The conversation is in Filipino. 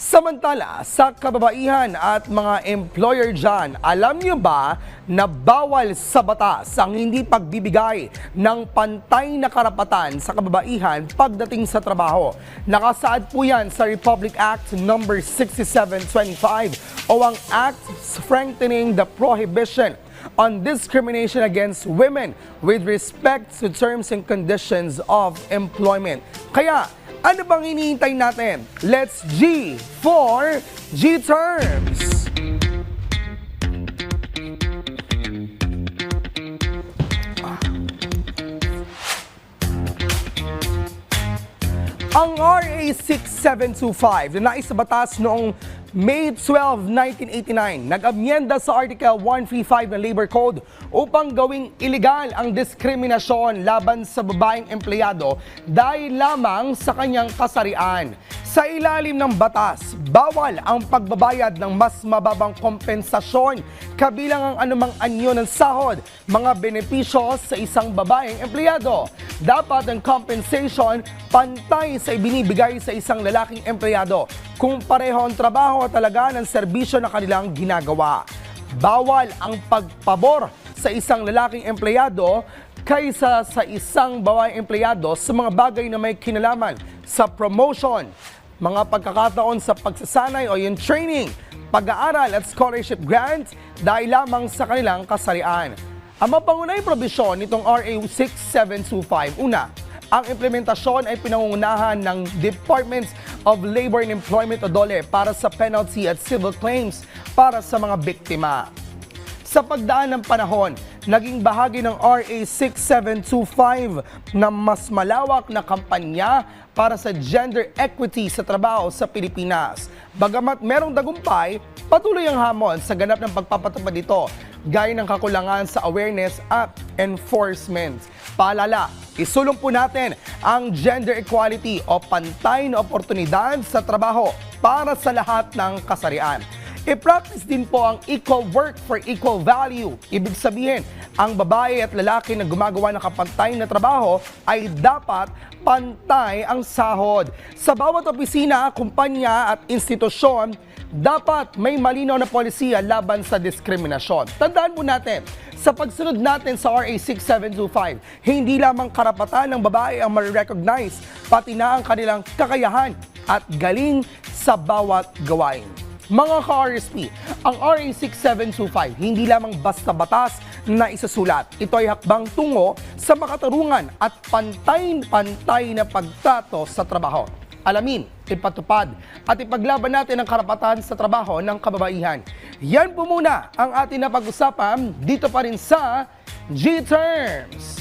Samantala, sa kababaihan at mga employer dyan, alam niyo ba na bawal sa batas ang hindi pagbibigay ng pantay na karapatan sa kababaihan pagdating sa trabaho? Nakasaad po yan sa Republic Act No. 6725 o ang Act Strengthening the Prohibition on Discrimination Against Women with respect to terms and conditions of employment. Kaya, ano bang iniintay natin? Let's G for G-Terms! Ang RA 6725 na naisabatas noong May 12, 1989, nag-amyenda sa Article 135 ng Labor Code upang gawing iligal ang diskriminasyon laban sa babaeng empleyado dahil lamang sa kanyang kasarian. Sa ilalim ng batas, bawal ang pagbabayad ng mas mababang kompensasyon kabilang ang anumang anyo ng sahod, mga benepisyo sa isang babaeng empleyado. Dapat ang compensation pantay sa ibinibigay sa isang lalaking empleyado kung pareho ang trabaho at talaga ng serbisyo na kanilang ginagawa. Bawal ang pagpabor sa isang lalaking empleyado kaysa sa isang babaeng empleyado sa mga bagay na may kinalaman sa promotion, mga pagkakataon sa pagsasanay o yung training, pag-aaral at scholarship grants dahil lamang sa kanilang kasarian. Ang mapangunahing probisyon nitong RA 6725, una, ang implementasyon ay pinangungunahan ng Department of Labor and Employment o DOLE para sa penalty at civil claims para sa mga biktima. Sa pagdaan ng panahon, naging bahagi ng RA 6725 na mas malawak na kampanya para sa gender equity sa trabaho sa Pilipinas. Bagamat merong dagumpay, patuloy ang hamon sa ganap ng pagpapatupad dito, gaya ng kakulangan sa awareness at enforcement. Paalala, isulong po natin ang gender equality o pantay na oportunidad sa trabaho para sa lahat ng kasarian. I-practice din po ang equal work for equal value. Ibig sabihin, ang babae at lalaki na gumagawa ng kapantay na trabaho ay dapat pantay ang sahod. Sa bawat opisina, kumpanya at institusyon, dapat may malinaw na polisiya laban sa diskriminasyon. Tandaan po natin, sa pagsunod natin sa RA 6725, hindi lamang karapatan ng babae ang ma-recognize, pati na ang kanilang kakayahan at galing sa bawat gawain. Mga ka-RSP, ang RA 6725 hindi lamang basta batas na isusulat. Ito ay hakbang tungo sa makatarungan at pantay-pantay na pagtrato sa trabaho. Alamin, ipatupad at ipaglaban natin ang karapatan sa trabaho ng kababaihan. Yan po muna ang ating napag-usapan dito pa rin sa G-Terms.